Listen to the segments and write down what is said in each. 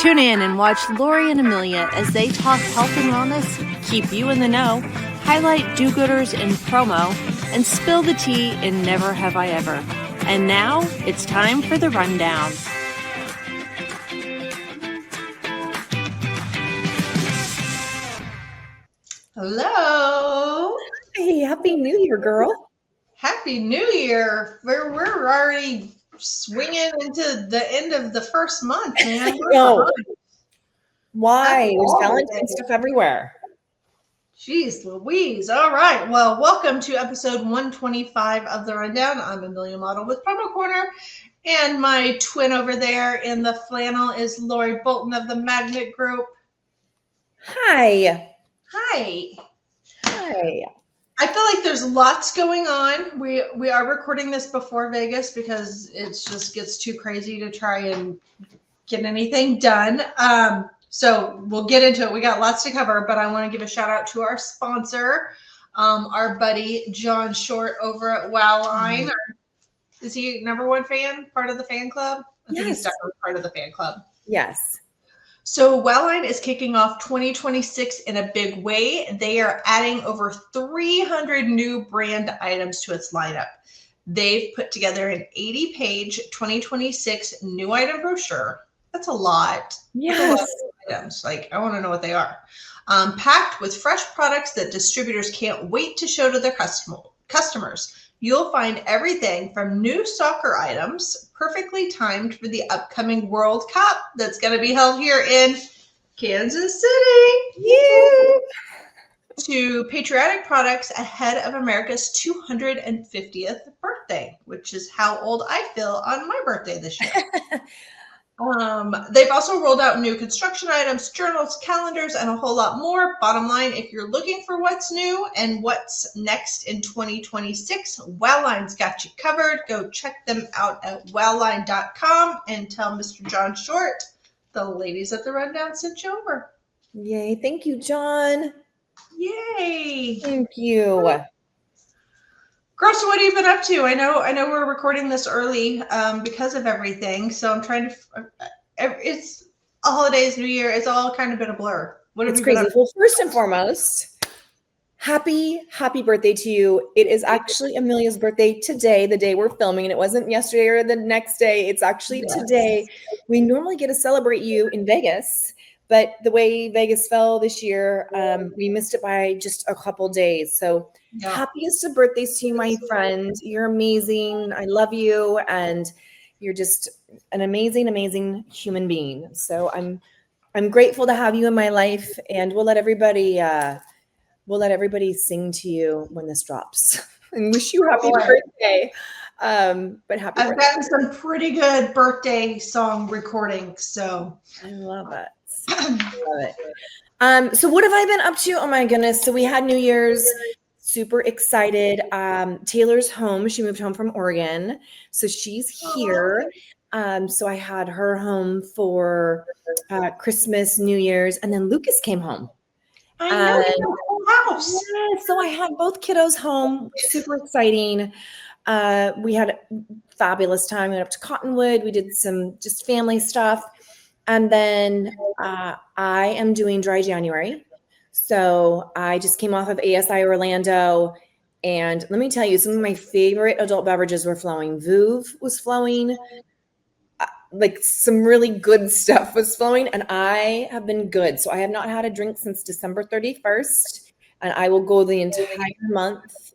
Tune in and watch Lori and Amelia as they talk health and wellness, keep you in the know, highlight do-gooders in promo, and spill the tea in Never Have I Ever. And now it's time for the rundown. Hello. Hey, Happy New Year, girl. Happy New Year. We're already swinging into the end of the first month, man. No. Why? There's Valentine's stuff everywhere. Jeez Louise. All right. Well, welcome to episode 125 of The Rundown. I'm Amelia Madl with Promo Corner. And my twin over there in the flannel is Lori Bolton of the Magnet Group. Hi. Hi. Hi. I feel like there's lots going on. We are recording this before Vegas because it just gets too crazy to try and get anything done. So we'll get into it. We got lots to cover, but I want to give a shout out to our sponsor, our buddy John Short over at Wowline. Is he number one fan, part of the fan club? I think he's definitely part of the fan club. Yes. So Wellline is kicking off 2026 in a big way. They are adding over 300 new brand items to its lineup. They've put together an 80-page 2026 new item brochure. That's a lot. Yes. That's a lot of items. Like, I want to know what they are. Packed with fresh products that distributors can't wait to show to their customers. You'll find everything from new soccer items, perfectly timed for the upcoming World Cup that's going to be held here in Kansas City, to patriotic products ahead of America's 250th birthday, which is how old I feel on my birthday this year. They've also rolled out new construction items, journals, calendars, and a whole lot more. Bottom line, if you're looking for what's new and what's next in 2026, Wellline's got you covered. Go check them out at wellline.com and tell Mr. John Short the ladies at the Rundown sent you over. Yay. Thank you, John. Yay. Thank you. Girl, so what have you been up to? I know we're recording this early because of everything. So I'm trying to, it's holidays, New Year. It's all kind of been a blur. What have you been up to? Well, first and foremost, happy birthday to you. It is actually Amelia's birthday today, the day we're filming, and it wasn't yesterday or the next day. It's actually today. We normally get to celebrate you in Vegas, but the way Vegas fell this year, we missed it by just a couple days. So happiest of birthdays to you, my friend. You're amazing. I love you, and you're just an amazing, amazing human being. So I'm grateful to have you in my life, and we'll let everybody sing to you when this drops and wish you happy birthday. But happy birthday. I've gotten some pretty good birthday song recordings, so I love it. So what have I been up to? Oh my goodness. So we had New Year's, super excited. Taylor's home. She moved home from Oregon. So she's here. So I had her home for Christmas, New Year's, and then Lucas came home. I know you have a whole house. Yeah, so I had both kiddos home. Super exciting. We had a fabulous time. We went up to Cottonwood. We did some just family stuff. And then I am doing dry January. So I just came off of ASI Orlando. And let me tell you, some of my favorite adult beverages were flowing. Vouv was flowing. Like some really good stuff was flowing. And I have been good. So I have not had a drink since December 31st. And I will go the entire month.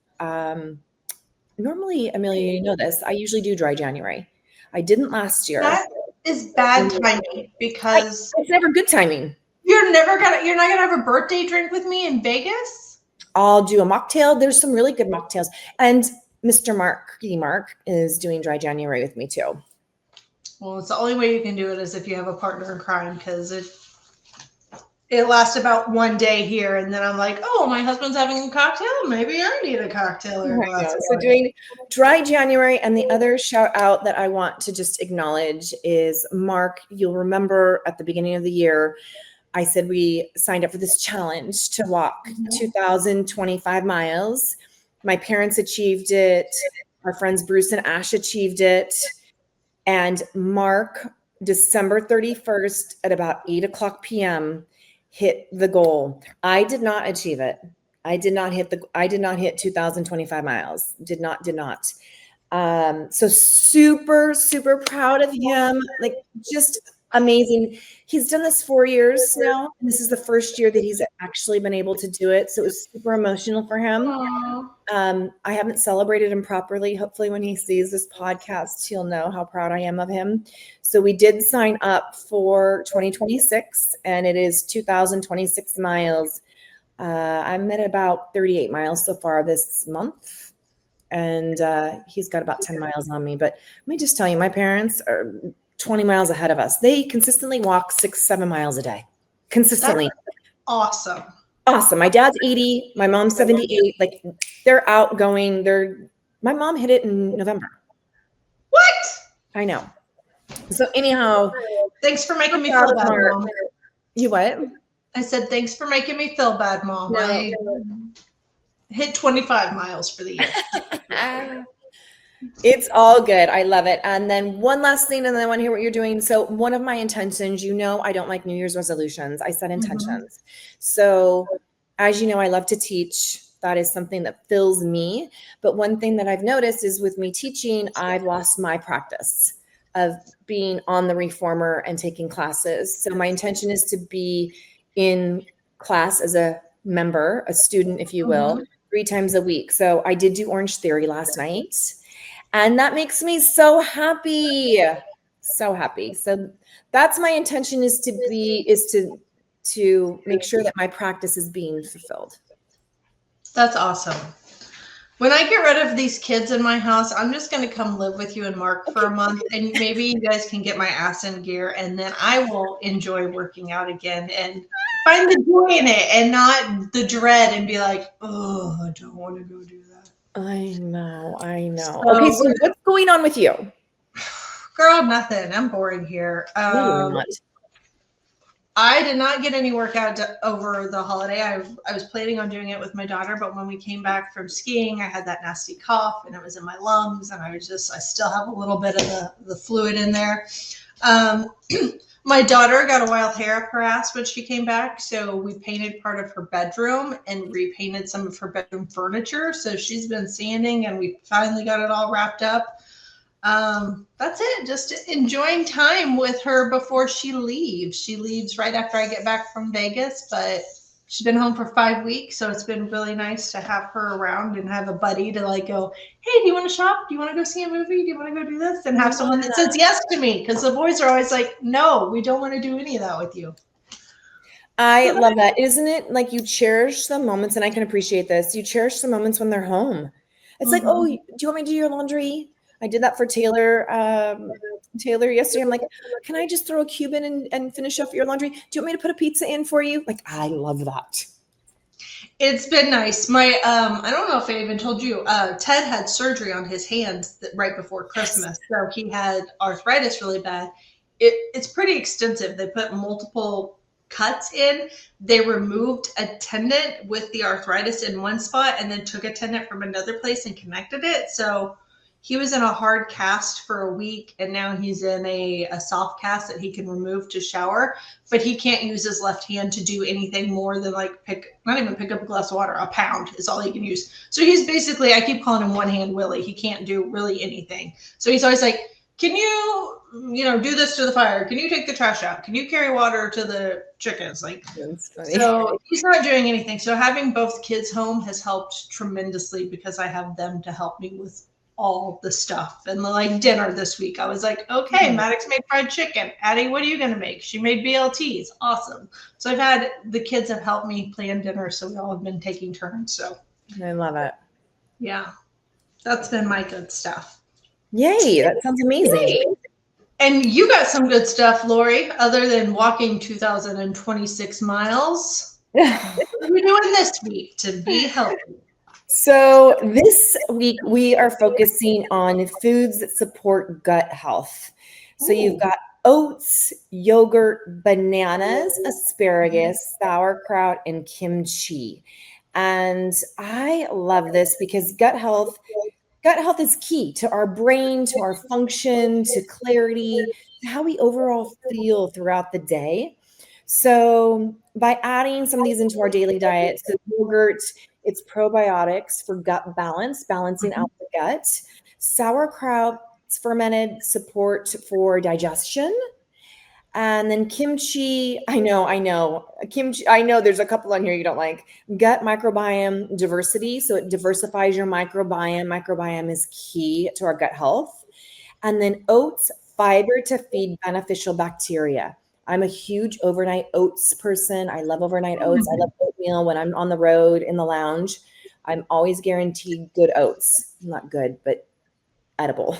Normally, Amelia, you know this. I usually do dry January. I didn't last year. That is bad timing because it's never good timing. You're not gonna have a birthday drink with me in Vegas? I'll do a mocktail. There's some really good mocktails. And Mr. Mark is doing dry January with me too. Well, it's the only way you can do it is if you have a partner in crime, because it lasts about one day here, and then I'm like, oh, my husband's having a cocktail. Maybe I need a cocktail or a glass of So doing dry January. And the other shout out that I want to just acknowledge is Mark. You'll remember at the beginning of the year, I said we signed up for this challenge to walk 2,025 miles. My parents achieved it. Our friends Bruce and Ash achieved it. And Mark December 31st at about 8:00 p.m. hit the goal. I did not achieve it. I did not hit 2,025 miles. Did not. So super, super proud of him. Like, just amazing. He's done this 4 years now. And this is the first year that he's actually been able to do it. So it was super emotional for him. I haven't celebrated him properly. Hopefully when he sees this podcast, he'll know how proud I am of him. So we did sign up for 2026, and it is 2,026 miles. I'm at about 38 miles so far this month, and he's got about 10 miles on me. But let me just tell you, my parents are 20 miles ahead of us. They consistently walk 6-7 miles a day. Consistently. That's awesome. Awesome. My dad's 80. My mom's 78. Like, they're outgoing. My mom hit it in November. What? I know. So anyhow, thanks for making me feel bad, Mom. You what? I said, thanks for making me feel bad, Mom. No. I hit 25 miles for the year. It's all good. I love it. And then one last thing, and then I want to hear what you're doing. So one of my intentions, I don't like New Year's resolutions. I set intentions. So as you know, I love to teach. That is something that fills me. But one thing that I've noticed is with me teaching, I've lost my practice of being on the reformer and taking classes. So my intention is to be in class as a member, a student, if you will, 3 times a week. So I did do Orange Theory last night. And that makes me so happy. So happy. So that's my intention, is to make sure that my practice is being fulfilled. That's awesome. When I get rid of these kids in my house, I'm just going to come live with you and Mark for a month, and maybe you guys can get my ass in gear, and then I will enjoy working out again and find the joy in it and not the dread and be like, oh, I don't want to go do that. I know. Okay, so what's going on with you? Girl, nothing. I'm boring here. I did not get any workout over the holiday. I was planning on doing it with my daughter, but when we came back from skiing, I had that nasty cough and it was in my lungs, and I still have a little bit of the fluid in there. My daughter got a wild hair up her ass when she came back, so we painted part of her bedroom and repainted some of her bedroom furniture. So she's been sanding, and we finally got it all wrapped up. That's it. Just enjoying time with her before she leaves. She leaves right after I get back from Vegas, but she's been home for 5 weeks. So it's been really nice to have her around and have a buddy to like go, hey, do you want to shop? Do you want to go see a movie? Do you want to go do this? And have someone that says yes to me. Because the boys are always like, no, we don't want to do any of that with you. I love that. Isn't it like you cherish the moments, and I can appreciate this. You cherish the moments when they're home. It's like, oh, do you want me to do your laundry? I did that for Taylor yesterday. I'm like, can I just throw a cube in and finish off your laundry? Do you want me to put a pizza in for you? Like, I love that. It's been nice. My, I don't know if I even told you, Ted had surgery on his hands right before Christmas. So he had arthritis really bad. It's pretty extensive. They put multiple cuts in. They removed a tendon with the arthritis in one spot and then took a tendon from another place and connected it. So he was in a hard cast for a week, and now he's in a soft cast that he can remove to shower, but he can't use his left hand to do anything more than like not even pick up a glass of water. A pound is all he can use. So he's basically, I keep calling him one hand Willie. He can't do really anything. So he's always like, can you do this to the fire? Can you take the trash out? Can you carry water to the chickens? Like, so he's not doing anything. So having both kids home has helped tremendously, because I have them to help me with all the stuff. And like dinner this week, I was like, okay, Maddox made fried chicken. Addie, what are you going to make? She made BLTs. Awesome. So I've had the kids have helped me plan dinner. So we all have been taking turns. So I love it. Yeah, that's been my good stuff. Yay. That sounds amazing. And you got some good stuff, Lori, other than walking 2,026 miles. What are we doing this week to be healthy? So this week we are focusing on foods that support gut health. So you've got oats, yogurt, bananas, asparagus, sauerkraut, and kimchi. And I love this because gut health is key to our brain, to our function, to clarity. how we overall feel throughout the day. So by adding some of these into our daily diet, so yogurt, it's probiotics for gut balance, balancing out the gut. Sauerkraut, it's fermented support for digestion. And then kimchi, I know. Kimchi, I know there's a couple on here you don't like. Gut microbiome diversity. So it diversifies your microbiome. Microbiome is key to our gut health. And then oats, fiber to feed beneficial bacteria. I'm a huge overnight oats person. I love overnight oats. I love oatmeal when I'm on the road in the lounge. I'm always guaranteed good oats. Not good, but edible.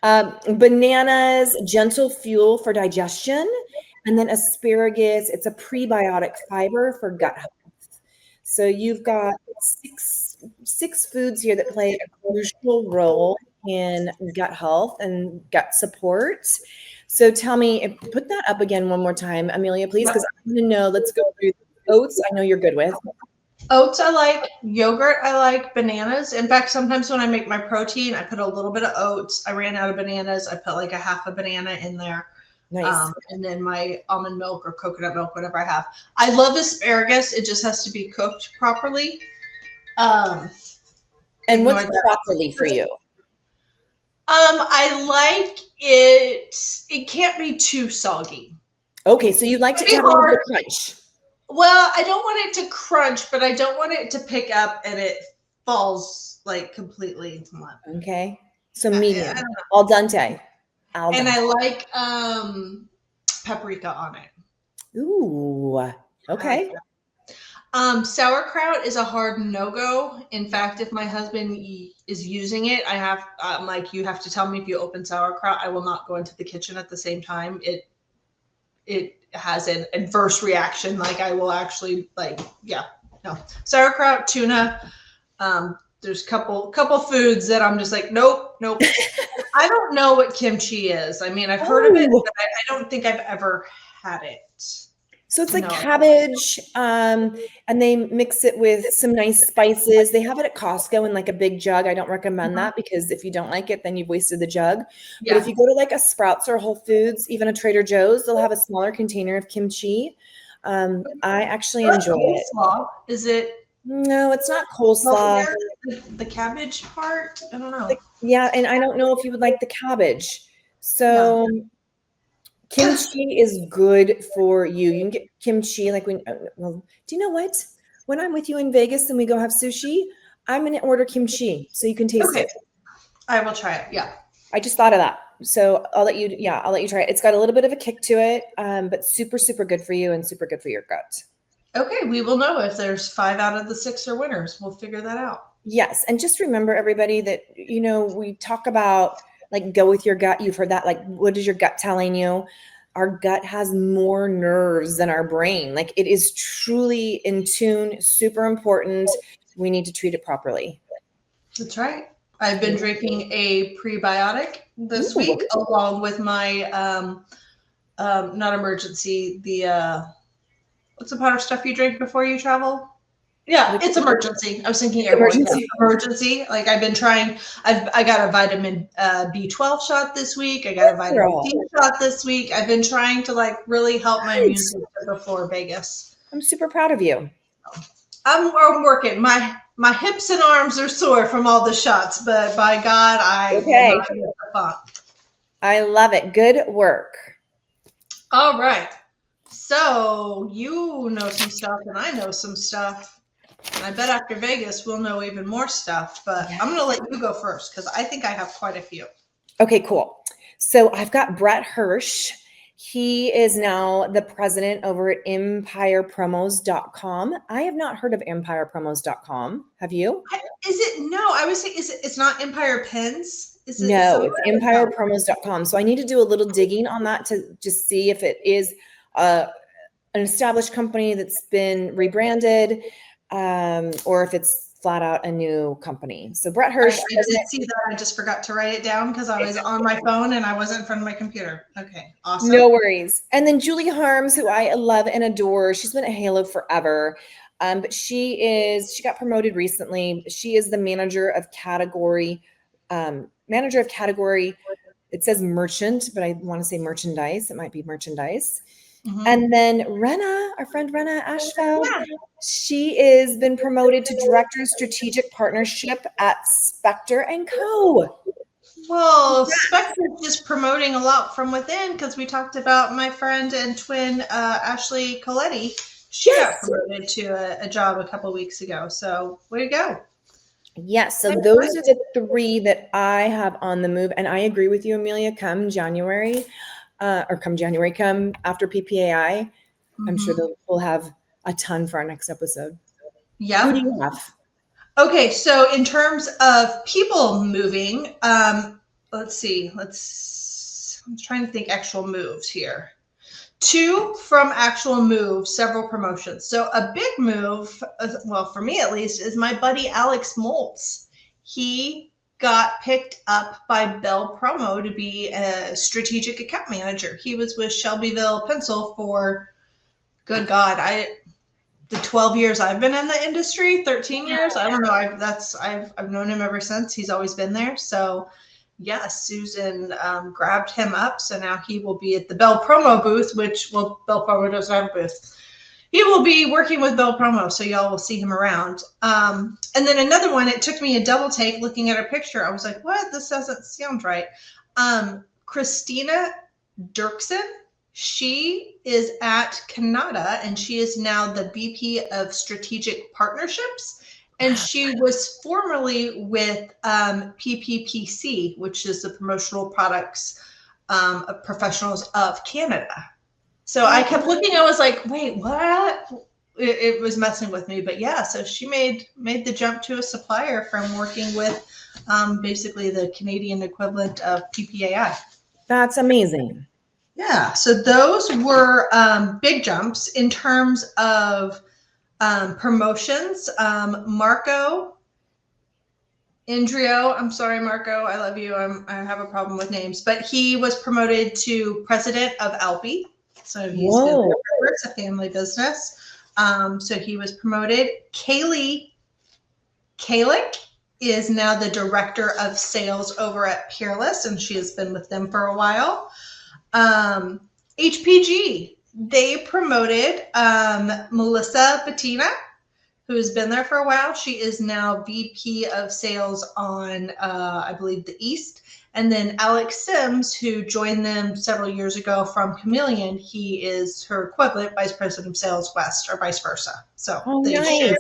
Bananas, gentle fuel for digestion. And then asparagus, it's a prebiotic fiber for gut health. So you've got six foods here that play a crucial role in gut health and gut support. So tell me, put that up again one more time, Amelia, please, because I want to know. Let's go through oats. I know you're good with. Oats I like, yogurt I like, bananas. In fact, sometimes when I make my protein, I put a little bit of oats. I ran out of bananas. I put like a half a banana in there. Nice. And then my almond milk or coconut milk, whatever I have. I love asparagus. It just has to be cooked properly. And what's properly for you? I like it. It can't be too soggy. Okay, so you like it to have a little bit of crunch. Well, I don't want it to crunch, but I don't want it to pick up and it falls like completely. Okay, so medium, al dente. And I like paprika on it. Ooh, okay. Sauerkraut is a hard no-go. In fact, if my husband is using it, I have like, you have to tell me if you open sauerkraut. I will not go into the kitchen at the same time. It has an adverse reaction. Like I will actually no sauerkraut, tuna. There's a couple foods that I'm just like, nope. I don't know what kimchi is. I mean, I've heard of it, but I don't think I've ever had it. So it's like cabbage, and they mix it with some nice spices. They have it at Costco in like a big jug. I don't recommend that because if you don't like it, then you've wasted the jug. Yeah. But if you go to like a Sprouts or Whole Foods, even a Trader Joe's, they'll have a smaller container of kimchi. I actually enjoy it. Is it? No, it's not coleslaw. The cabbage part? I don't know. Yeah, and I don't know if you would like the cabbage. So kimchi is good for you. You can get kimchi like when, well, do you know what? When I'm with you in Vegas and we go have sushi, I'm going to order kimchi so you can taste it. I will try it. Yeah. I just thought of that. So I'll let you try it. It's got a little bit of a kick to it, but super, super good for you and super good for your gut. Okay. We will know if there's 5 out of the 6 are winners. We'll figure that out. Yes. And just remember everybody that, we talk about like go with your gut. You've heard that. Like, what is your gut telling you? Our gut has more nerves than our brain. Like it is truly in tune, super important. We need to treat it properly. That's right. I've been drinking a prebiotic this week along with my, not emergency, what's the powder stuff you drink before you travel? Yeah, it's emergency. I was thinking emergency. Like I've been trying. I got a vitamin B12 shot this week. I got a vitamin D shot this week. I've been trying to like really help my immune system before Vegas. I'm super proud of you. I'm working. My hips and arms are sore from all the shots, but by God, I love it. Good work. All right. So you know some stuff, and I know some stuff. And I bet after Vegas, we'll know even more stuff, but I'm going to let you go first because I think I have quite a few. Okay, cool. So I've got Brett Hirsch. He is now the president over at empirepromos.com. I have not heard of empirepromos.com. Have you? I would say, it's not Empire Pens? It's empirepromos.com. So I need to do a little digging on that to just see if it is an established company that's been rebranded. Or if it's flat out a new company. So Brett Hirsch. I did see that. I just forgot to write it down because I was on my phone and I wasn't in front of my computer. Okay, awesome. No worries. And then Julie Harms, who I love and adore. She's been at Halo forever. But she got promoted recently. She is the manager of category it says merchant, but I want to say merchandise. It might be merchandise. Mhm. And then Renna, our friend Renna Ashfeld, she is been promoted to Director of Strategic Partnership at Spectre & Co. Well, Spectre is just promoting a lot from within because we talked about my friend and twin Ashley Coletti. She got promoted to a job a couple weeks ago. So way to go. Yes. So those are the three that I have on the move. And I agree with you, Amelia, come January, come after PPAI, I'm sure we'll have a ton for our next episode. Yeah. Who do you have? Okay, so in terms of people moving, let's see. I'm trying to think actual moves here. 2 from actual moves, several promotions. So a big move, well, for me at least, is my buddy Alex Moltz. He got picked up by Bell Promo to be a strategic account manager. He was with Shelbyville Pencil for, good God, the 12 years I've been in the industry, 13 years. I don't know. I've known him ever since. He's always been there. So yes, Susan grabbed him up. So now he will be at the Bell Promo booth, which, well, Bell Promo doesn't have a booth. He will be working with Bell Promo. So y'all will see him around. And then another one, it took me a double take looking at her picture. I was like, what? This doesn't sound right. Christina Dirksen. She is at Canada and she is now the VP of Strategic Partnerships. And she was formerly with PPPC, which is the Promotional Products of Professionals of Canada. So I kept looking, I was like, wait, what? It was messing with me. But yeah, so she made the jump to a supplier from working with basically the Canadian equivalent of PPAI. That's amazing. Yeah, so those were big jumps in terms of promotions. Marco Indrio, I'm sorry, Marco, I love you. I have a problem with names, but he was promoted to president of Alpi. So he's been there forever. It's a family business. So he was promoted. Kaylee Kalick is now the director of sales over at Peerless, and she has been with them for a while. HPG, they promoted Melissa Bettina, who has been there for a while. She is now VP of sales on, I believe, the East. And then Alex Sims, who joined them several years ago from Chameleon, he is her equivalent vice president of sales West, or vice versa. So they share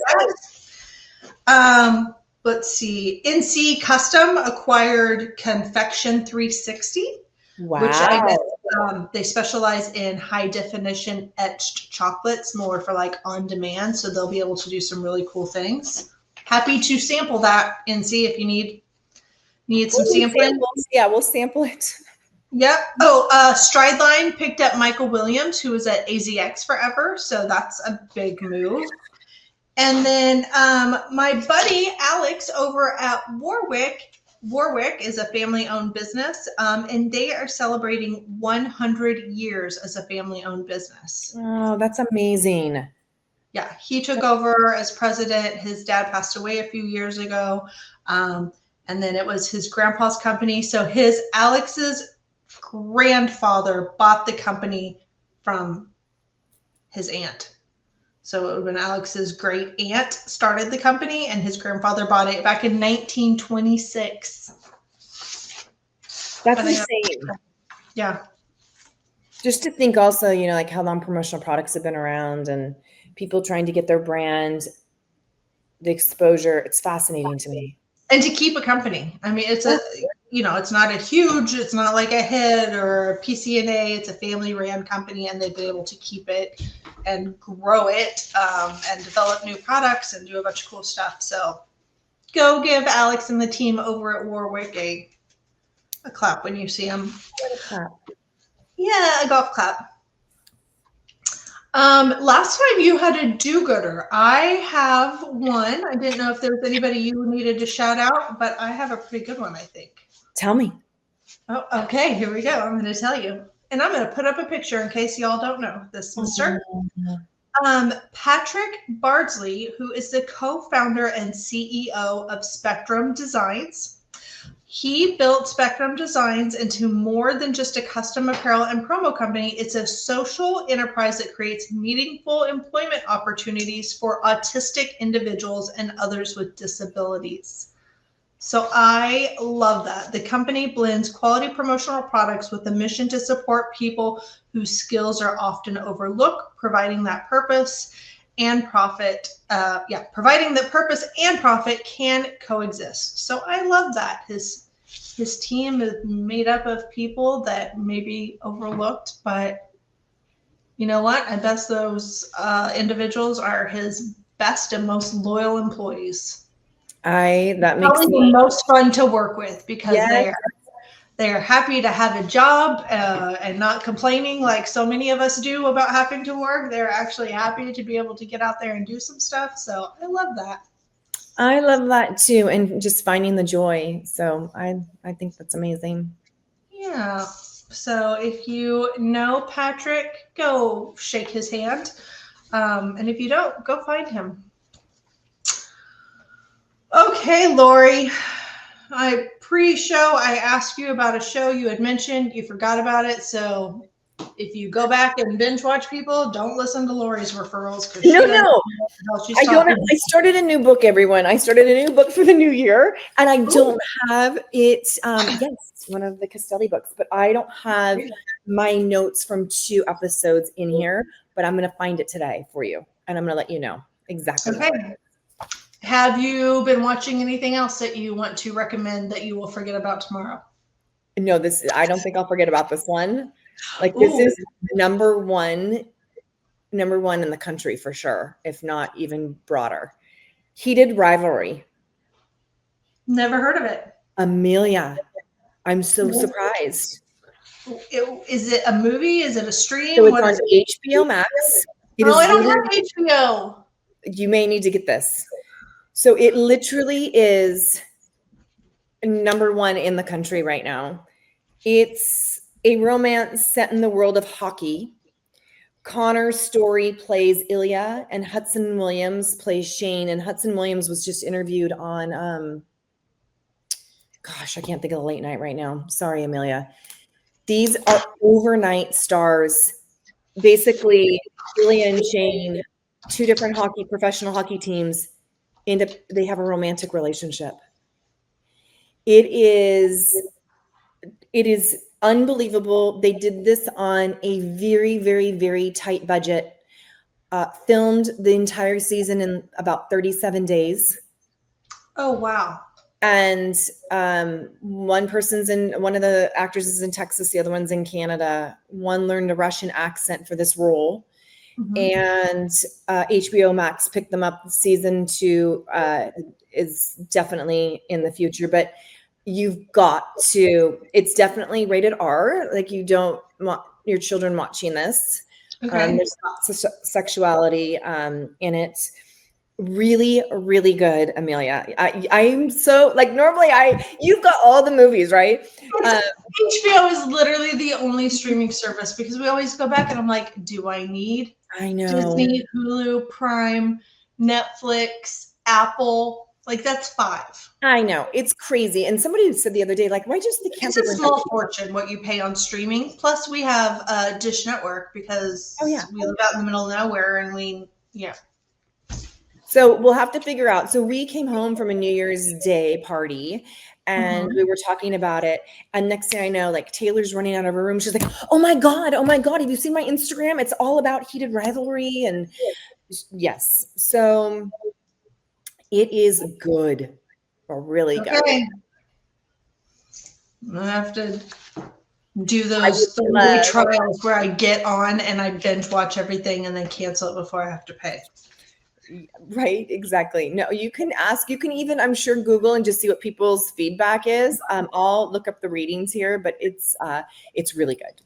that. Let's see. NC Custom acquired Confection 360. Wow. Which I guess they specialize in high definition etched chocolates, more for like on demand. So they'll be able to do some really cool things. Happy to sample that and see if you need some sampling. We'll sample it. Yep. Oh, Strideline picked up Michael Williams, who was at AZX forever. So that's a big move. And then my buddy Alex over at Warwick is a family-owned business, and they are celebrating 100 years as a family-owned business. Oh, that's amazing. Yeah, he took over as president. His dad passed away a few years ago, and then it was his grandpa's company. So Alex's grandfather bought the company from his aunt. So it would have been Alex's great aunt started the company, and his grandfather bought it back in 1926. That's insane. Yeah. Just to think also, like how long promotional products have been around and people trying to get their brand, the exposure. It's fascinating to me. And to keep a company. I mean, it's not like a HIT or a PCNA. It's a family ran company, and they've been able to keep it and grow it and develop new products and do a bunch of cool stuff. So go give Alex and the team over at Warwick a clap when you see them. Yeah, a golf clap. Last time you had a do-gooder. I have one. I didn't know if there was anybody you needed to shout out, but I have a pretty good one, I think. Tell me. Oh, okay. Here we go. I'm going to tell you. And I'm going to put up a picture in case y'all don't know this, mister. Patrick Bardsley, who is the co-founder and CEO of Spectrum Designs. He built Spectrum Designs into more than just a custom apparel and promo company. It's a social enterprise that creates meaningful employment opportunities for autistic individuals and others with disabilities. So I love that. The company blends quality promotional products with a mission to support people whose skills are often overlooked, providing that purpose and profit. Providing that purpose and profit can coexist. So I love that. His team is made up of people that may be overlooked, but you know what? I bet those individuals are his best and most loyal employees. That makes Probably the most fun to work with because Yes. they are happy to have a job and not complaining like so many of us do about having to work. They're actually happy to be able to get out there and do some stuff. So I love that. I love that too, and just finding the joy. So I think that's amazing. Yeah. So if you know Patrick, go shake his hand. And if you don't, go find him. Okay, Lori. Pre-show, I asked you about a show you had mentioned. You forgot about it. So if you go back and binge watch people, don't listen to Lori's referrals. No. I don't. I started a new book, everyone. I started a new book for the new year, and I don't have it. Yes, one of the Castelli books, but I don't have my notes from 2 episodes in here. But I'm going to find it today for you, and I'm going to let you know exactly. Okay. Have you been watching anything else that you want to recommend that you will forget about tomorrow? No, I don't think I'll forget about this one. Like this is number one in the country for sure, if not even broader. Heated Rivalry. Never heard of it. Amelia. I'm so surprised. Is it a movie? Is it a stream? So it's on HBO Max. I don't have HBO. You may need to get this. So it literally is number one in the country right now. It's a romance set in the world of hockey. Connor Story plays Ilya, and Hudson Williams plays Shane. And Hudson Williams was just interviewed on, I can't think of the late night right now. Sorry, Amelia. These are overnight stars. Basically, Ilya and Shane, 2 different professional hockey teams, they have a romantic relationship. It is unbelievable. They did this on a very, very, very tight budget. Filmed the entire season in about 37 days. Oh, wow. And one of the actors is in Texas, the other one's in Canada. One learned a Russian accent for this role. Mm-hmm. And HBO Max picked them up. Season 2 is definitely in the future, but you've got to, it's definitely rated R. Like you don't want your children watching this. Okay. There's lots of sexuality in it. Really, really good, Amelia. I'm so normally you've got all the movies, right? HBO is literally the only streaming service because we always go back and I'm like, do I need Disney, Hulu, Prime, Netflix, Apple? That's 5. I know, it's crazy. And somebody said the other day, why just the it's a small fortune what you pay on streaming. Plus, we have Dish Network because we live out in the middle of nowhere, and So we'll have to figure out. So we came home from a New Year's Day party and we were talking about it. And next thing I know, Taylor's running out of her room. She's like, oh my God, have you seen my Instagram? It's all about Heated Rivalry. And yes, so it is good, or really good. I have to do those trials where I get on and I binge watch everything and then cancel it before I have to pay. Right, exactly. No, you can ask. You can even, I'm sure, Google and just see what people's feedback is. I'll look up the ratings here, but it's really good.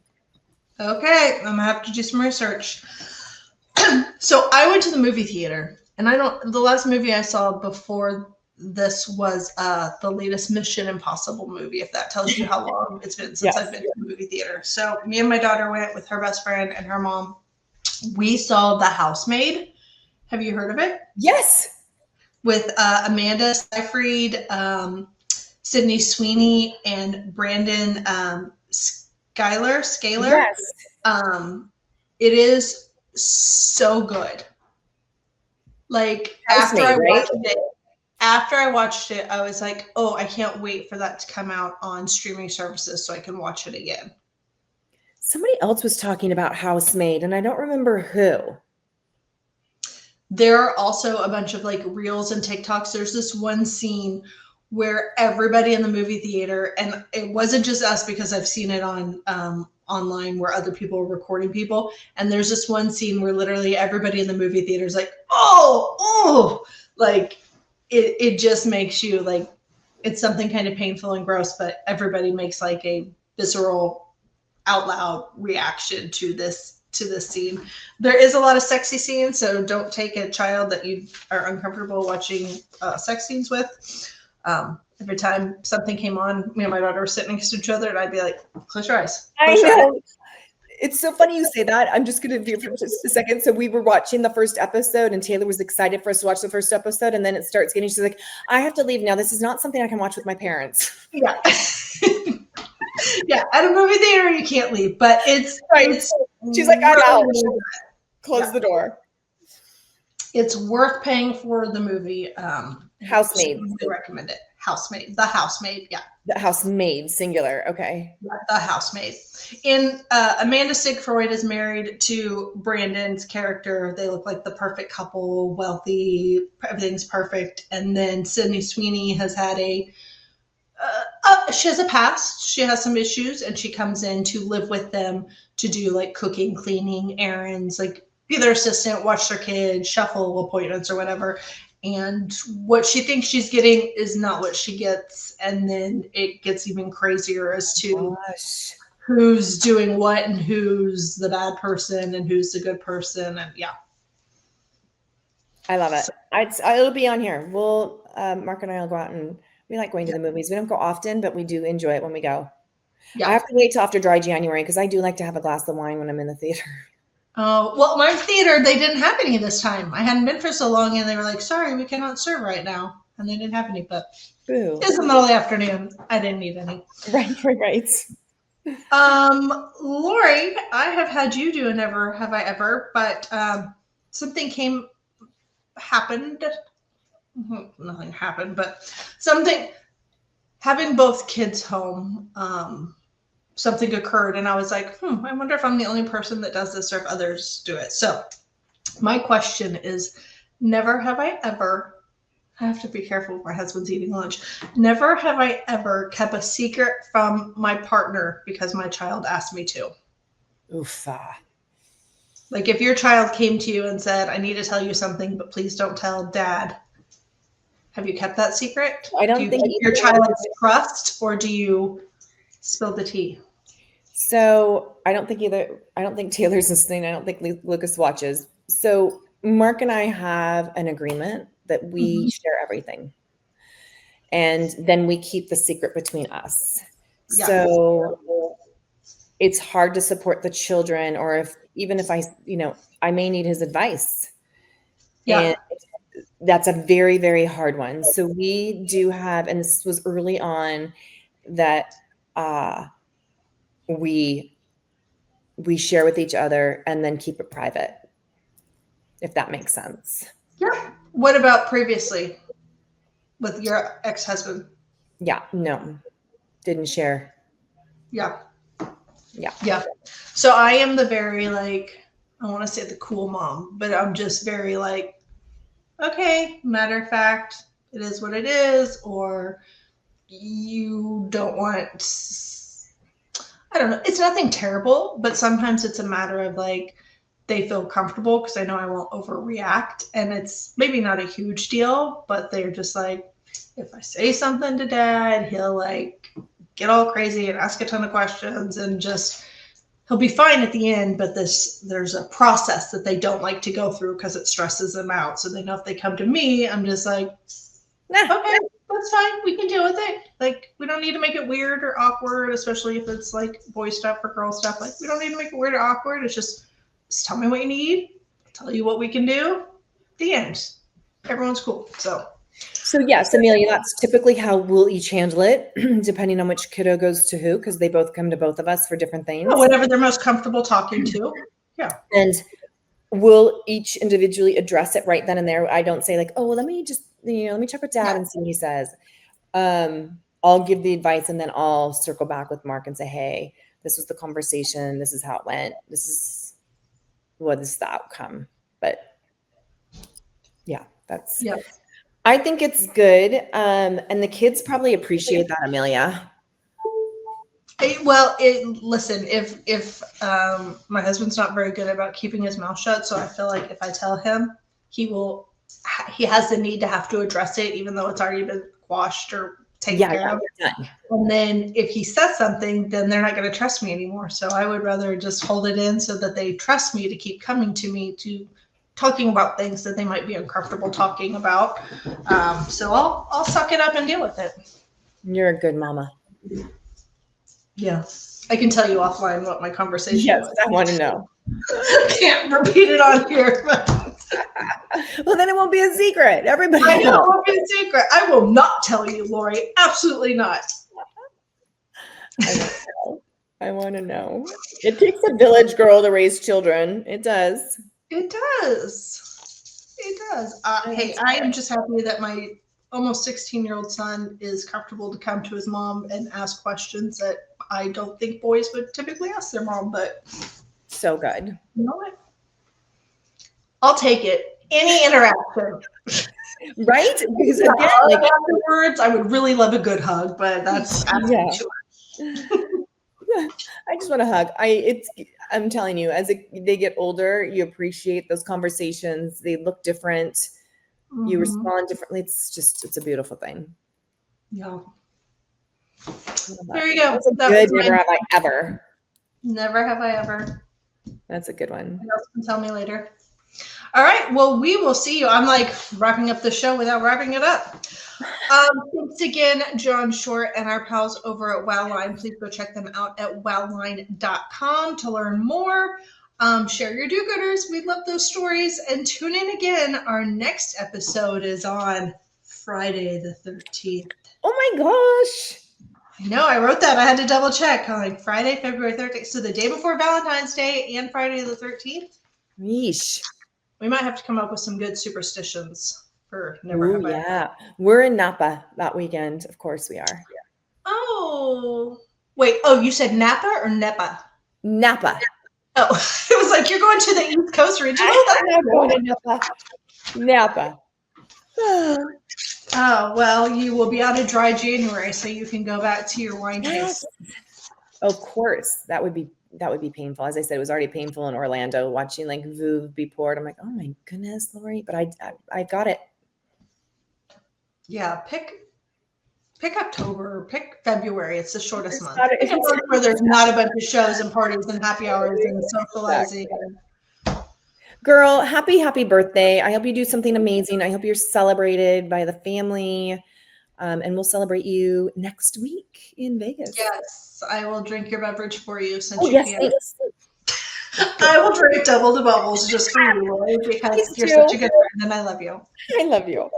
Okay, I'm gonna have to do some research. So I went to the movie theater, and the last movie I saw before this was the latest Mission Impossible movie, if that tells you how long it's been since I've been to the movie theater. So me and my daughter went with her best friend and her mom. We saw The Housemaid. Have you heard of it? Yes. With Amanda Seyfried, Sydney Sweeney and Brandon Scalar. Yes. It is so good. Like Housemaid, right? after I watched it, I was like, oh, I can't wait for that to come out on streaming services so I can watch it again. Somebody else was talking about Housemaid, and I don't remember who. There are also a bunch of like reels and TikToks. There's this one scene where everybody in the movie theater, and it wasn't just us because I've seen it on online where other people are recording people. And there's this one scene where literally everybody in the movie theater is like, oh, like it just makes you like, it's something kind of painful and gross, but everybody makes like a visceral, out loud reaction to this scene. There is a lot of sexy scenes, so don't take a child that you are uncomfortable watching sex scenes with. Every time something came on, me and my daughter were sitting next to each other, and I'd be like, close your eyes. Close your eyes. It's so funny you say that. I'm just going to do for just a second. So we were watching the first episode, and Taylor was excited for us to watch the first episode, and then it starts getting, she's like, I have to leave now. This is not something I can watch with my parents. Yeah. Yeah, at a movie theater, you can't leave, but it's right. She's like, I'm out. Close the door. It's worth paying for the movie. Housemaid. I recommend it. Housemaid. The Housemaid. Yeah. The Housemaid, singular. Okay. The Housemaid. And Amanda Seyfried is married to Brandon's character. They look like the perfect couple, wealthy, everything's perfect. And then Sydney Sweeney has had she has a past. She has some issues, and she comes in to live with them to do like cooking, cleaning, errands, like be their assistant, watch their kids, shuffle appointments or whatever. And what she thinks she's getting is not what she gets. And then it gets even crazier as to who's doing what and who's the bad person and who's the good person. And yeah. I love it. It'll be on here. We'll, Mark and I will go out, and we like going to the movies. We don't go often, but we do enjoy it when we go. Yeah. I have to wait till after dry January because I do like to have a glass of wine when I'm in the theater. Oh, well, my theater, they didn't have any this time. I hadn't been for so long, and they were like, sorry, we cannot serve right now. And they didn't have any, but it's the middle of the afternoon. I didn't need any. Right. Lori, I have had you do a Never Have I Ever, but something happened. Nothing happened, but something, having both kids home, something occurred, and I was like, I wonder if I'm the only person that does this or if others do it. So my question is, never have I ever, I have to be careful if my husband's eating lunch. Never have I ever kept a secret from my partner because my child asked me to. Oof. Like if your child came to you and said, I need to tell you something, but please don't tell Dad. Have you kept that secret? I don't think your child has trust, or do you spill the tea? So I don't think either. I don't think Taylor's listening. I don't think Lucas watches. So Mark and I have an agreement that we share everything, and then we keep the secret between us. Yeah. So it's hard to support the children, or even if I may need his advice. Yeah. And that's a very, very hard one. So we do have, and this was early on, that we share with each other and then keep it private, if that makes sense. Yeah. What about previously with your ex-husband? Yeah, no, didn't share. Yeah. Yeah. Yeah. So I am the very I want to say the cool mom, but I'm just very okay, matter of fact, it is what it is, or you don't want, I don't know. It's nothing terrible, but sometimes it's a matter of they feel comfortable because I know I won't overreact, and it's maybe not a huge deal, but they're just if I say something to Dad, he'll get all crazy and ask a ton of questions, and just he'll be fine at the end, but there's a process that they don't like to go through because it stresses them out. So they know if they come to me, I'm just okay, that's fine. We can deal with it. We don't need to make it weird or awkward, especially if it's boy stuff or girl stuff. We don't need to make it weird or awkward. It's just tell me what you need. I'll tell you what we can do. The end. Everyone's cool. So So yes, Amelia, that's typically how we'll each handle it, depending on which kiddo goes to who, because they both come to both of us for different things. Whatever they're most comfortable talking to. Yeah. And we'll each individually address it right then and there. I don't say like, oh, well, let me check with dad and see what he says. I'll give the advice and then I'll circle back with Mark and say, hey, this was the conversation. This is how it went. This is the outcome. But yeah, I think it's good. And the kids probably appreciate that, Amelia. Listen, if my husband's not very good about keeping his mouth shut, so I feel like if I tell him, he has the need to have to address it, even though it's already been quashed or taken care of. And then if he says something, then they're not going to trust me anymore. So I would rather just hold it in so that they trust me to keep coming to me to talking about things that they might be uncomfortable talking about. So I'll suck it up and deal with it. You're a good mama. Yeah. I can tell you offline what my conversation was. I want to know. Can't repeat it on here. But well, then it won't be a secret. Everybody I know it won't be a secret. I will not tell you, Lori. Absolutely not. I want to know. It takes a village, girl, to raise children. It does. It does. It does. Hey, I am just happy that my almost 16-year-old son is comfortable to come to his mom and ask questions that I don't think boys would typically ask their mom, but so good. You know what? I'll take it. Any interaction. Right? Because again, like afterwards, I would really love a good hug, but that's asking too much. I just want to hug. I'm telling you, as they get older, you appreciate those conversations. They look different. Mm-hmm. You respond differently. It's a beautiful thing. Yeah. There you go. Good. Never have I ever. Never have I ever. That's a good one. What else can tell me later? All right. Well, we will see you. I'm like wrapping up the show without wrapping it up. Thanks again, John Short and our pals over at Wowline. Please go check them out at wowline.com to learn more. Share your do-gooders. We love those stories. And tune in again. Our next episode is on Friday the 13th. Oh my gosh. I know. I wrote that. I had to double check. I'm like Friday, February 13th. So the day before Valentine's Day and Friday the 13th. Yeesh. We might have to come up with some good superstitions for never have I. Yeah. We're in Napa that weekend. Of course we are. Oh. Wait. Oh, you said Napa or Nepa? Napa. Oh, it was like you're going to the East Coast region. I'm going to Napa. Napa. Oh, well, you will be out of dry January, so you can go back to your wine case. Of course. That would be painful. As I said, it was already painful in Orlando watching like Veuve be poured. I'm like, oh my goodness, Lori, but I got it. Yeah, pick October, pick February. It's the shortest month. Pick a month where there's not a bunch of shows and parties and happy hours and socializing. Girl, happy birthday. I hope you do something amazing. I hope you're celebrated by the family. And we'll celebrate you next week in Vegas. Yes, I will drink your beverage for you since you yes, can't. I will drink double the bubbles just for you, Lori, because you're such a good friend and I love you. I love you.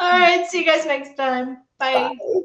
All right, see you guys next time. Bye. Bye.